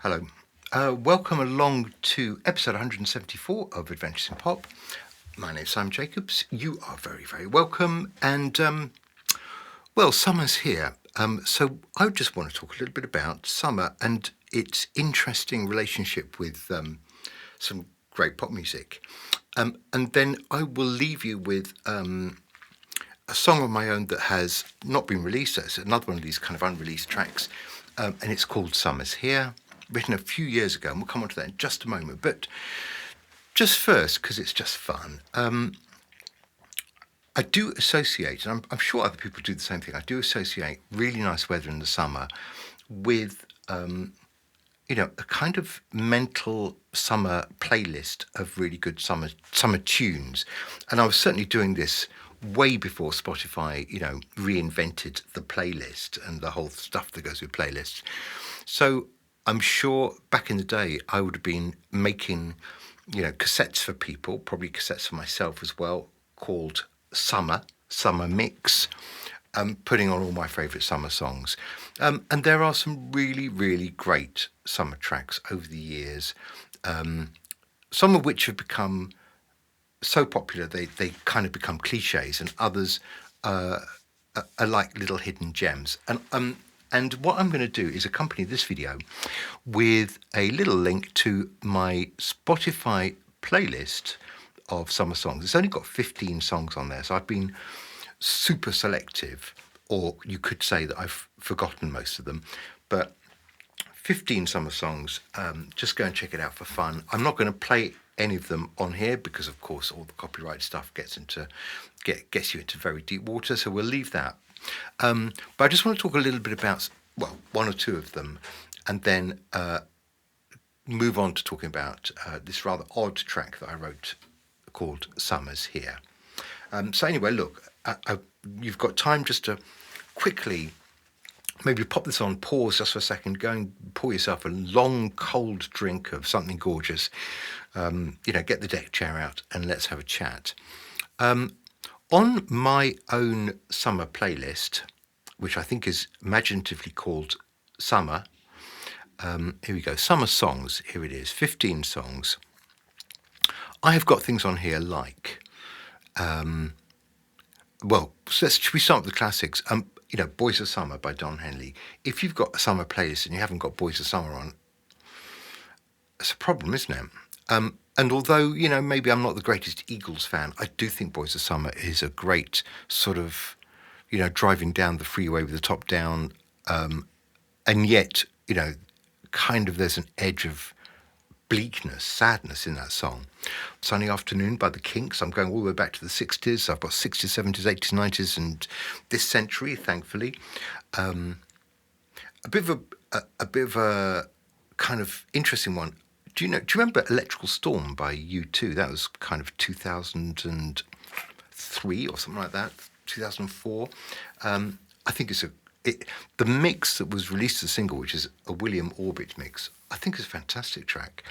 Hello. Welcome along to episode 174 of Adventures in Pop. My name's Simon Jacobs. You are very, very welcome. And, summer's here. So I just want to talk a little bit about summer and its interesting relationship with some great pop music. And then I will leave you with a song of my own that has not been released. So it's another one of these kind of unreleased tracks. And it's called Summer's Here, written a few years ago, and we'll come on to that in just a moment. But just first, because it's just fun, I do associate, and I'm sure other people do the same thing, I do associate really nice weather in the summer with, a kind of mental summer playlist of really good summer tunes. And I was certainly doing this way before Spotify, reinvented the playlist and the whole stuff that goes with playlists. So I'm sure back in the day I would have been making, cassettes for people, probably cassettes for myself as well, called Summer Mix, putting on all my favourite summer songs. And there are some really, really great summer tracks over the years, some of which have become so popular they kind of become cliches, and others are like little hidden gems. And what I'm going to do is accompany this video with a little link to my Spotify playlist of summer songs. It's only got 15 songs on there, so I've been super selective, or you could say that I've forgotten most of them, but 15 summer songs. Just go and check it out for fun. I'm not going to play any of them on here because, of course, all the copyright stuff gets you into very deep water, so we'll leave that. But I just want to talk a little bit about, one or two of them, and then move on to talking about this rather odd track that I wrote called Summer's Here. So anyway, look, you've got time just to quickly maybe pop this on pause just for a second, go and pour yourself a long, cold drink of something gorgeous, get the deck chair out and let's have a chat. On my own summer playlist, which I think is imaginatively called Summer, here we go, Summer Songs, here it is, 15 songs. I have got things on here like, should we start with the classics? Boys of Summer by Don Henley. If you've got a summer playlist and you haven't got Boys of Summer on, it's a problem, isn't it? And although, maybe I'm not the greatest Eagles fan, I do think Boys of Summer is a great sort of, driving down the freeway with the top down, and yet, kind of there's an edge of bleakness, sadness in that song. Sunny Afternoon by the Kinks. I'm going all the way back to the 60s. I've got 60s, 70s, 80s, 90s, and this century, thankfully. A bit of a kind of interesting one. Do you remember Electrical Storm by U2? That was kind of 2003 or something like that, 2004. I think the mix that was released as a single, which is a William Orbit mix, I think is a fantastic track,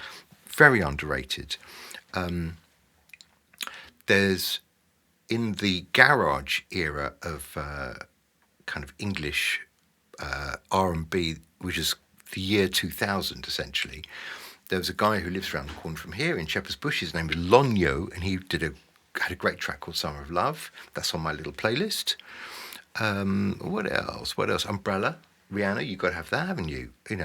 very underrated. There's, in the garage era of kind of English R&B, which is the year 2000 essentially, there was a guy who lives around the corner from here in Shepherd's Bush. His name is Lonyo, and he had a great track called Summer of Love. That's on my little playlist. What else? Umbrella, Rihanna. You've got to have that, haven't you? It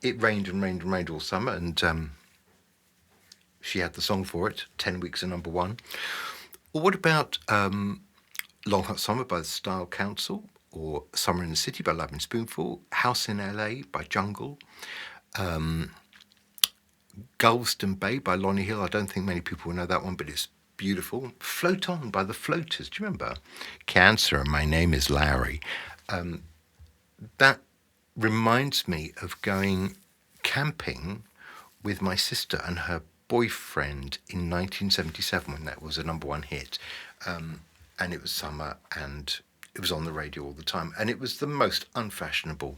rained and rained and rained all summer, and she had the song for it. 10 weeks at number one. Or what about Long Hot Summer by the Style Council? Or Summer in the City by Lovin' Spoonful, House in LA by Jungle, Galveston Bay by Lonnie Hill. I don't think many people will know that one, but it's beautiful. Float On by the Floaters. Do you remember? Cancer, My Name is Larry. That reminds me of going camping with my sister and her boyfriend in 1977 when that was a number one hit. And it was summer and it was on the radio all the time, and it was the most unfashionable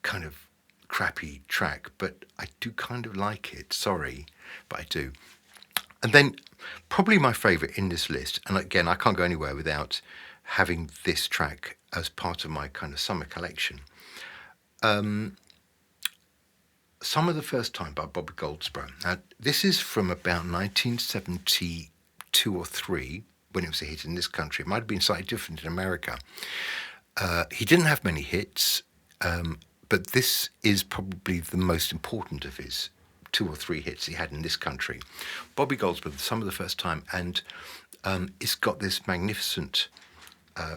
kind of crappy track, but I do kind of like it. Sorry, but I do. And then probably my favourite in this list, and again, I can't go anywhere without having this track as part of my kind of summer collection, Summer the First Time by Bobby Goldsboro. Now, this is from about 1972 or 3 when it was a hit in this country. It might have been slightly different in America. He didn't have many hits, but this is probably the most important of his 2 or 3 hits he had in this country. Bobby Goldsboro, Summer the First Time, and it's got this magnificent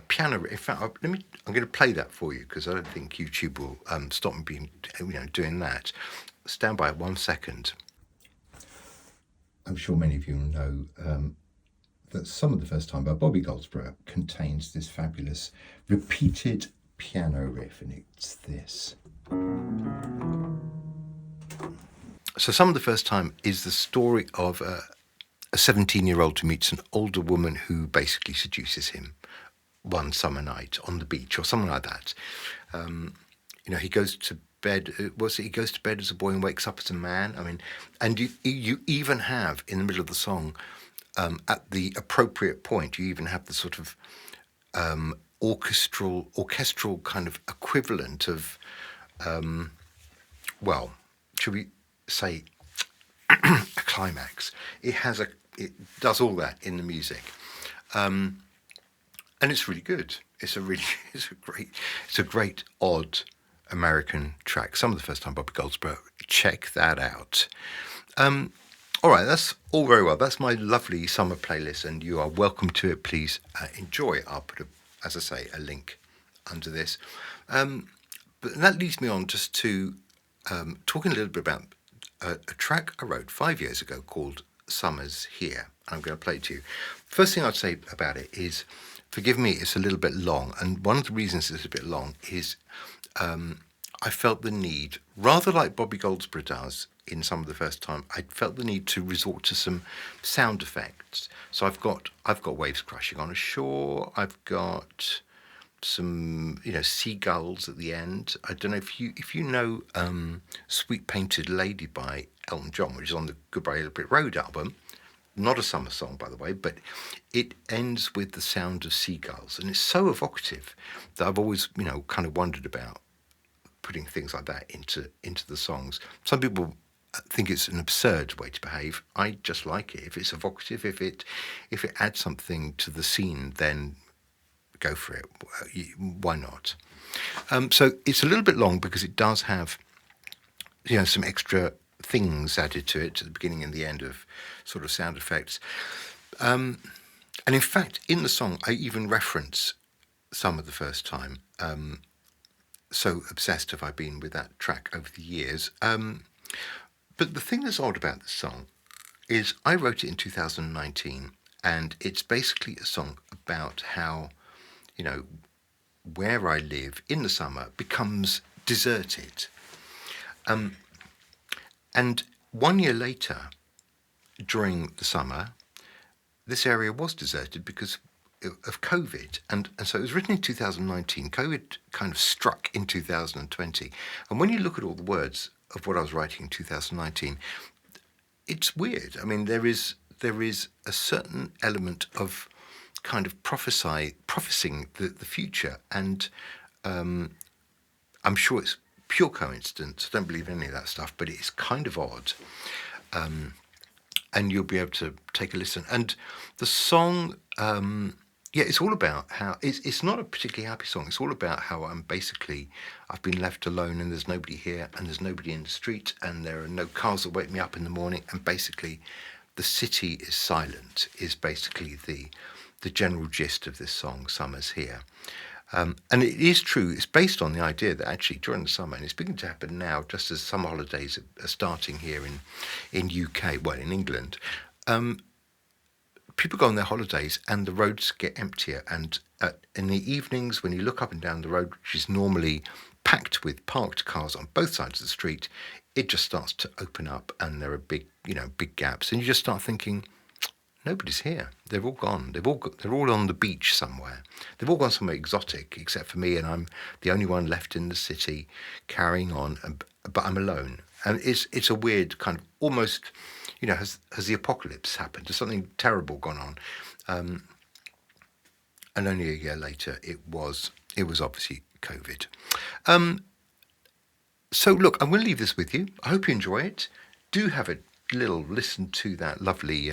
piano. In fact, I'm going to play that for you because I don't think YouTube will stop me doing that. Stand by 1 second. I'm sure many of you know that Summer the First Time by Bobby Goldsboro contains this fabulous repeated piano riff, and it's this. So Summer the First Time is the story of a 17-year-old who meets an older woman who basically seduces him one summer night on the beach or something like that. He goes to bed. He goes to bed as a boy and wakes up as a man. I mean, and you even have in the middle of the song, at the appropriate point, you even have the sort of orchestral kind of equivalent of, should we say, a climax. It does all that in the music. And it's really good. It's a great odd American track. Some of the First Time Bobby Goldsboro. Check that out. All right, that's all very well. That's my lovely summer playlist, and you are welcome to it. Please enjoy. I'll put, as I say, a link under this. But that leads me on just to talking a little bit about a track I wrote 5 years ago called Summer's Here. I'm going to play it to you. First thing I'd say about it is, forgive me, it's a little bit long. And one of the reasons it's a bit long is I felt the need, rather like Bobby Goldsboro does in Summer the First Time, I felt the need to resort to some sound effects. So I've got waves crashing on a shore. I've got some seagulls at the end. I don't know if you know Sweet Painted Lady by Elton John, which is on the Goodbye Little Brick Road album. Not a summer song, by the way, but it ends with the sound of seagulls, and it's so evocative that I've always kind of wondered about putting things like that into the songs. Some people think it's an absurd way to behave. I just like it. If it's evocative, if it adds something to the scene, then go for it. Why not? So it's a little bit long because it does have some extra things added to it at the beginning and the end of sort of sound effects. And in fact, in the song, I even reference Summer the First Time. So obsessed have I been with that track over the years. But the thing that's odd about this song is I wrote it in 2019, and it's basically a song about how, where I live in the summer becomes deserted. And 1 year later, during the summer, this area was deserted because of COVID. And so it was written in 2019. COVID kind of struck in 2020. And when you look at all the words of what I was writing in 2019, it's weird. I mean, there is a certain element of kind of prophesying the future. And I'm sure it's pure coincidence. I don't believe any of that stuff, but it's kind of odd. And you'll be able to take a listen. And the song, it's all about how it's not a particularly happy song. It's all about how I've been left alone and there's nobody here and there's nobody in the street and there are no cars that wake me up in the morning, and basically the city is silent is basically the general gist of this song, Summer's Here. And it is true, it's based on the idea that actually during the summer, and it's beginning to happen now, just as summer holidays are starting here in UK, well, in England, people go on their holidays and the roads get emptier. And in the evenings, when you look up and down the road, which is normally packed with parked cars on both sides of the street, it just starts to open up and there are big gaps. And you just start thinking, nobody's here. They've all gone. They're all on the beach somewhere. They've all gone somewhere exotic, except for me, and I'm the only one left in the city, carrying on. But I'm alone, and it's a weird kind of almost, has the apocalypse happened? Has something terrible gone on? And only a year later, it was obviously COVID. So look, I'm going to leave this with you. I hope you enjoy it. Do have a little listen to that lovely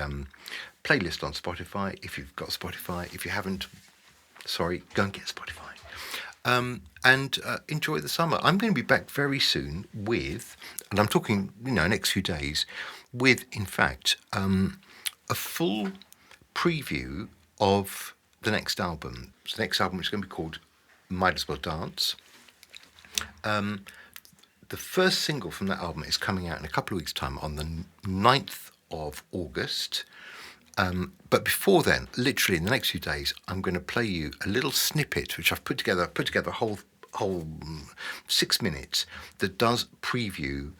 playlist on Spotify if you've got Spotify. If you haven't, sorry, go and get Spotify. And enjoy the summer. I'm going to be back very soon with, and I'm talking, next few days, with, in fact, a full preview of the next album. So the next album is going to be called Might As Well Dance. The first single from that album is coming out in a couple of weeks' time on the 9th of August. But before then, literally in the next few days, I'm going to play you a little snippet which I've put together. I've put together a whole 6 minutes that does preview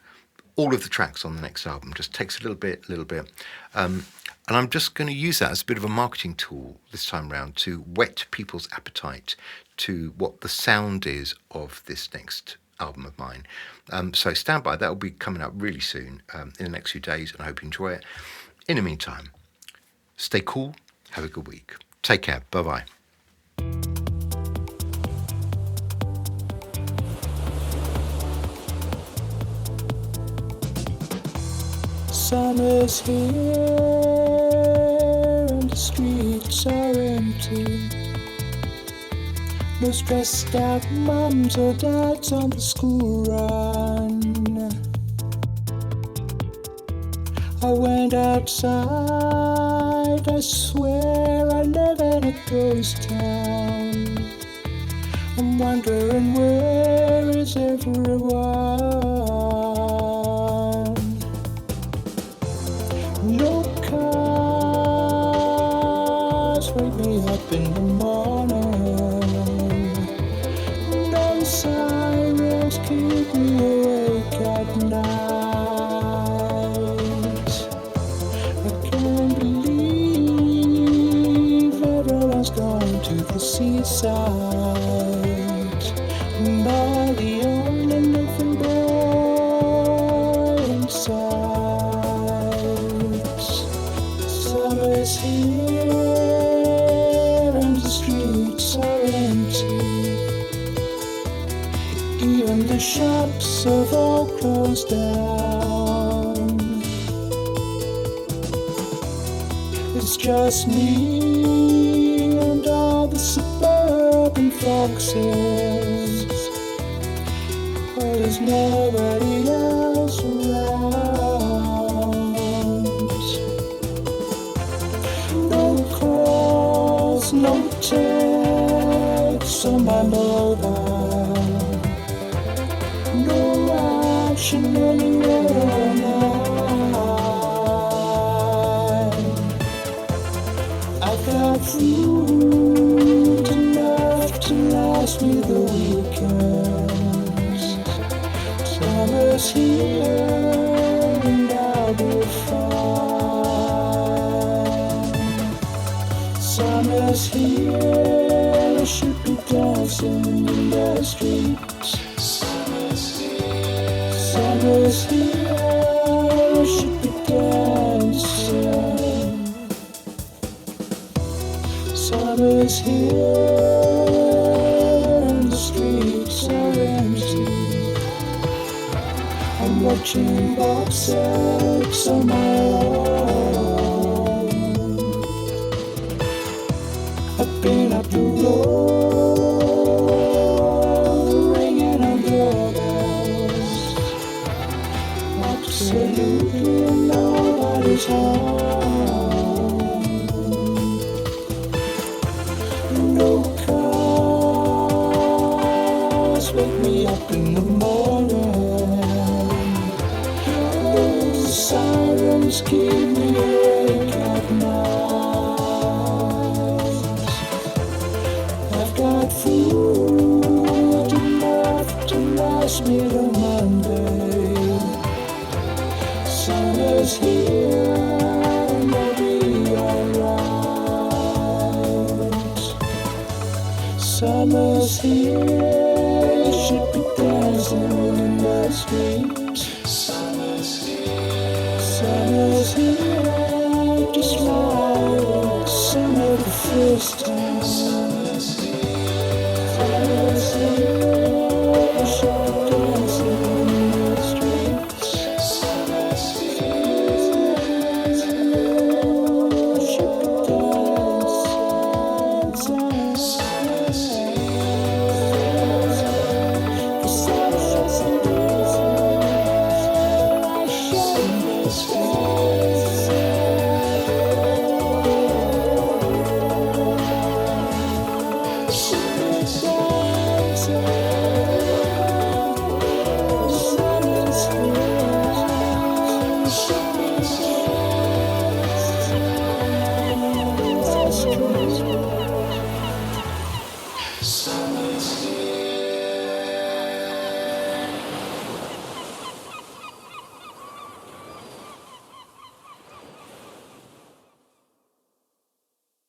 all of the tracks on the next album. Just takes a little bit. And I'm just going to use that as a bit of a marketing tool this time round to whet people's appetite to what the sound is of this next album of mine. So stand by. That will be coming up really soon in the next few days, and I hope you enjoy it. In the meantime, stay cool. Have a good week. Take care. Bye-bye. Summer's here and the streets are empty. No stressed out mums or dads on the school run. I went outside, I swear I live in a ghost town. I'm wondering where is everyone? No cars wake me up in the morning. No sirens keep me awake at night. I can't believe everyone's gone to the seaside. And I'm the only living boy inside. Summer's here and the streets are empty. Even the shops have all closed down. It's just me and all the suburban foxes. Well, there's nobody else around. No calls, no texts on my mobile. No action anywhere online. I've got food enough to last me the weekends. Summer's here and I'll be fine. Summer's here, I should be dancing in the streets. Summer's here, I should be dancing. Summer's here and the streets are empty. I'm watching box sets on my own. I've been up the road, ringing on doorbells. Absolutely nobody's home. No cars wake me up in the morning. Those sirens keep me awake at night. I've got food enough to last me till Monday. Summer's here and I'll be alright. Summer's here, should be dancing in the streets. Summer's here.